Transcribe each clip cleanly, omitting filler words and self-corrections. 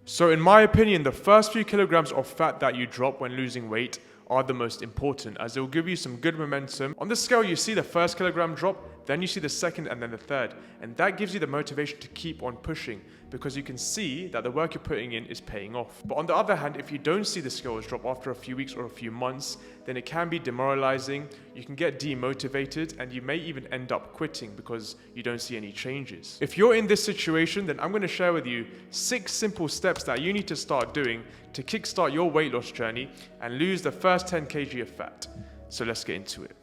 So in my opinion, the first few kilograms of fat that you drop when losing weight are the most important, as it will give you some good momentum. On the scale, you see the first kilogram drop, then you see the second and then the third. And that gives you the motivation to keep on pushing, because you can see that the work you're putting in is paying off. But on the other hand, if you don't see the scales drop after a few weeks or a few months, then it can be demoralizing. You can get demotivated and you may even end up quitting because you don't see any changes. If you're in this situation, then I'm going to share with you 6 simple steps that you need to start doing to kickstart your weight loss journey and lose the first 10 kg of fat. So let's get into it.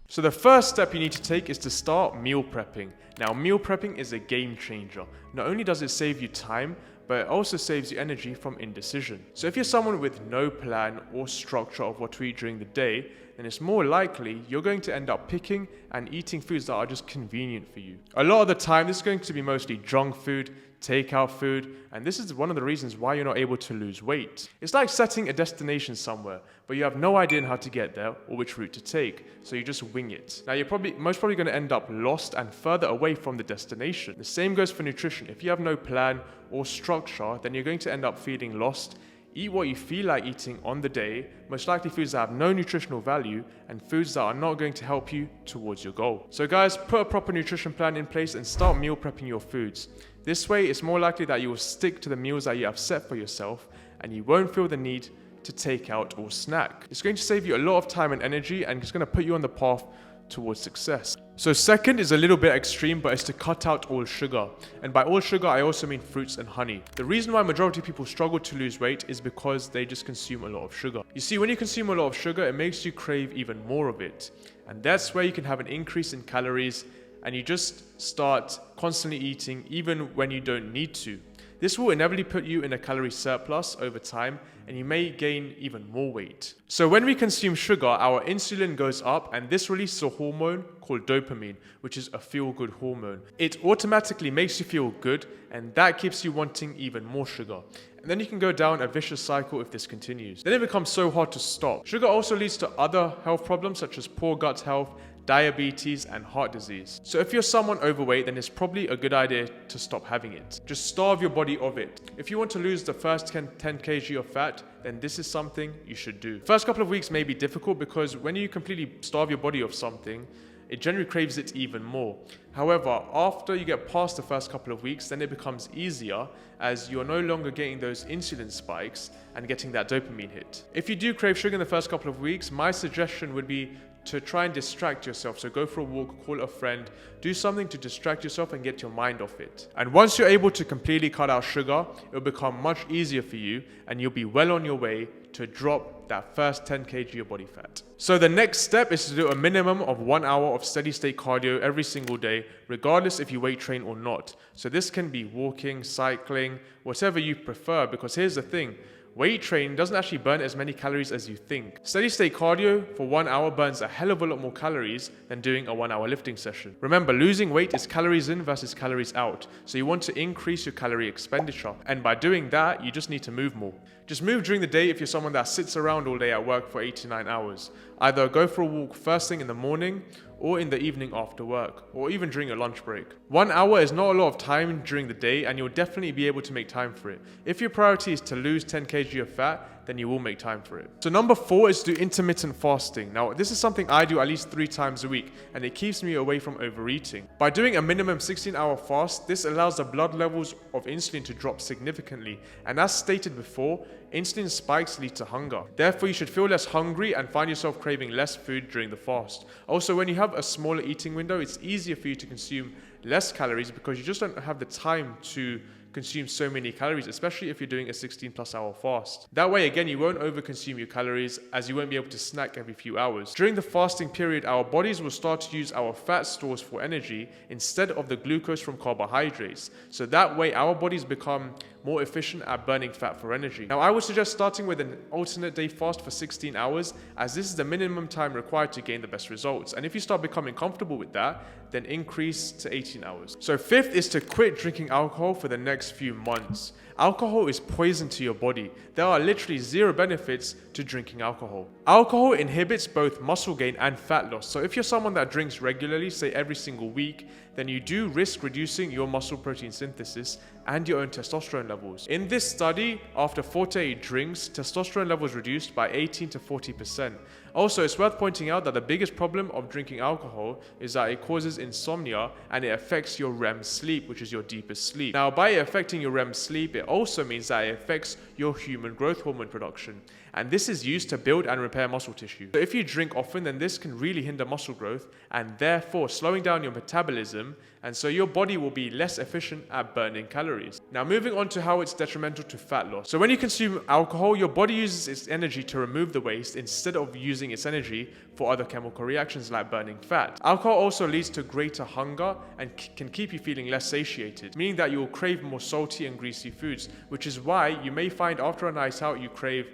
So the first step you need to take is to start meal prepping. Now, meal prepping is a game changer. Not only does it save you time, but it also saves you energy from indecision. So if you're someone with no plan or structure of what to eat during the day, then it's more likely you're going to end up picking and eating foods that are just convenient for you. A lot of the time, this is going to be mostly junk food, takeout food, and this is one of the reasons why you're not able to lose weight. It's like setting a destination somewhere, but you have no idea on how to get there or which route to take, so you just wing it. Now, you're most probably going to end up lost and further away from the destination. The same goes for nutrition. If you have no plan or structure, then you're going to end up feeling lost. Eat what you feel like eating on the day, most likely foods that have no nutritional value and foods that are not going to help you towards your goal. So guys, put a proper nutrition plan in place and start meal prepping your foods. This way, it's more likely that you will stick to the meals that you have set for yourself and you won't feel the need to take out or snack. It's going to save you a lot of time and energy, and it's going to put you on the path towards success. So second is a little bit extreme, but it's to cut out all sugar. And by all sugar, I also mean fruits and honey. The reason why majority of people struggle to lose weight is because they just consume a lot of sugar. You see, when you consume a lot of sugar, it makes you crave even more of it. And that's where you can have an increase in calories, and you just start constantly eating even when you don't need to. This will inevitably put you in a calorie surplus over time, and you may gain even more weight. So when we consume sugar, our insulin goes up, and this releases a hormone called dopamine, which is a feel-good hormone. It automatically makes you feel good, and that keeps you wanting even more sugar. And then you can go down a vicious cycle if this continues. Then it becomes so hard to stop. Sugar also leads to other health problems such as poor gut health, diabetes, and heart disease. So if you're someone overweight, then it's probably a good idea to stop having it. Just starve your body of it. If you want to lose the first 10 kg of fat, then this is something you should do. First couple of weeks may be difficult because when you completely starve your body of something, it generally craves it even more. However, after you get past the first couple of weeks, then it becomes easier as you're no longer getting those insulin spikes and getting that dopamine hit. If you do crave sugar in the first couple of weeks, my suggestion would be to try and distract yourself. So go for a walk, call a friend, do something to distract yourself and get your mind off it. And once you're able to completely cut out sugar, it will become much easier for you and you'll be well on your way to drop that first 10 kg of body fat. So the next step is to do a minimum of 1 hour of steady state cardio every single day, regardless if you weight train or not. So this can be walking, cycling, whatever you prefer, because here's the thing. Weight training doesn't actually burn as many calories as you think. Steady state cardio for 1 hour burns a hell of a lot more calories than doing a 1 hour lifting session. Remember, losing weight is calories in versus calories out. So you want to increase your calorie expenditure. And by doing that, you just need to move more. Just move during the day if you're someone that sits around all day at work for 8 to 9 hours. Either go for a walk first thing in the morning or in the evening after work, or even during your lunch break. 1 hour is not a lot of time during the day, and you'll definitely be able to make time for it. If your priority is to lose 10 kg of fat, then you will make time for it. So number 4 is to do intermittent fasting. Now, this is something I do at least 3 times a week, and it keeps me away from overeating. By doing a minimum 16-hour fast, this allows the blood levels of insulin to drop significantly. And as stated before, insulin spikes lead to hunger. Therefore, you should feel less hungry and find yourself craving less food during the fast. Also, when you have a smaller eating window, it's easier for you to consume less calories because you just don't have the time to consume so many calories, especially if you're doing a 16+ hour fast. That way, again, you won't overconsume your calories as you won't be able to snack every few hours. During the fasting period, our bodies will start to use our fat stores for energy instead of the glucose from carbohydrates. So that way, our bodies become more efficient at burning fat for energy. Now, I would suggest starting with an alternate day fast for 16 hours, as this is the minimum time required to gain the best results. And if you start becoming comfortable with that, then increase to 18 hours. So 5th is to quit drinking alcohol for the next few months. Alcohol is poison to your body. There are literally 0 benefits to drinking alcohol. Alcohol inhibits both muscle gain and fat loss. So if you're someone that drinks regularly, say every single week, then you do risk reducing your muscle protein synthesis and your own testosterone levels. In this study, after 4 to 8 drinks, testosterone levels reduced by 18 to 40%. Also, it's worth pointing out that the biggest problem of drinking alcohol is that it causes insomnia and it affects your REM sleep, which is your deepest sleep. Now, by affecting your REM sleep, it also means that it affects your human growth hormone production. And this is used to build and repair muscle tissue. So if you drink often, then this can really hinder muscle growth and therefore slowing down your metabolism, and so your body will be less efficient at burning calories. Now, moving on to how it's detrimental to fat loss. So when you consume alcohol, your body uses its energy to remove the waste instead of using its energy for other chemical reactions like burning fat. Alcohol also leads to greater hunger and can keep you feeling less satiated, meaning that you will crave more salty and greasy foods, which is why you may find after a night out you crave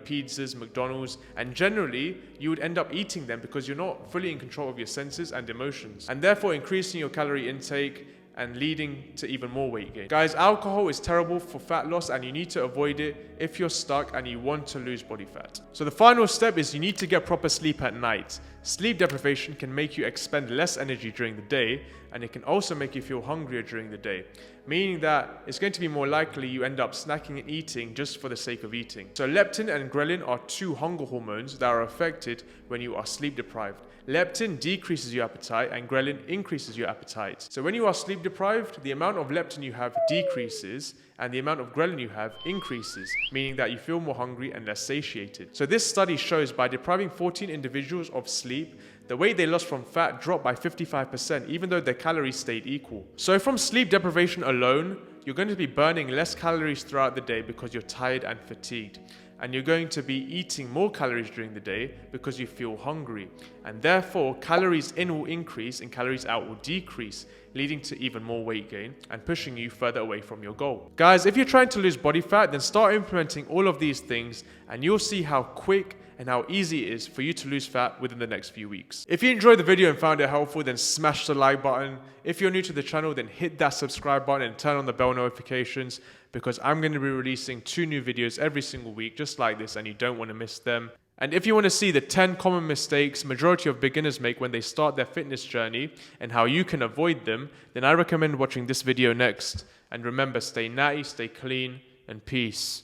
pizzas, McDonald's, and generally you would end up eating them because you're not fully in control of your senses and emotions, and therefore increasing your calorie intake and leading to even more weight gain. Guys, alcohol is terrible for fat loss and you need to avoid it if you're stuck and you want to lose body fat. So the final step is you need to get proper sleep at night. Sleep deprivation can make you expend less energy during the day, and it can also make you feel hungrier during the day, meaning that it's going to be more likely you end up snacking and eating just for the sake of eating. So leptin and ghrelin are 2 hunger hormones that are affected when you are sleep deprived. Leptin decreases your appetite and ghrelin increases your appetite. So when you are sleep deprived, the amount of leptin you have decreases and the amount of ghrelin you have increases, meaning that you feel more hungry and less satiated. So this study shows by depriving 14 individuals of sleep, the weight they lost from fat dropped by 55%, even though their calories stayed equal. So from sleep deprivation alone, you're going to be burning less calories throughout the day because you're tired and fatigued. And you're going to be eating more calories during the day because you feel hungry. And therefore, calories in will increase and calories out will decrease, leading to even more weight gain and pushing you further away from your goal. Guys, if you're trying to lose body fat, then start implementing all of these things and you'll see how quick and how easy it is for you to lose fat within the next few weeks. If you enjoyed the video and found it helpful, then smash the like button. If you're new to the channel, then hit that subscribe button and turn on the bell notifications, because I'm going to be releasing 2 new videos every single week just like this and you don't want to miss them. And if you want to see the 10 common mistakes majority of beginners make when they start their fitness journey and how you can avoid them, then I recommend watching this video next. And remember, stay natty, stay clean, and peace.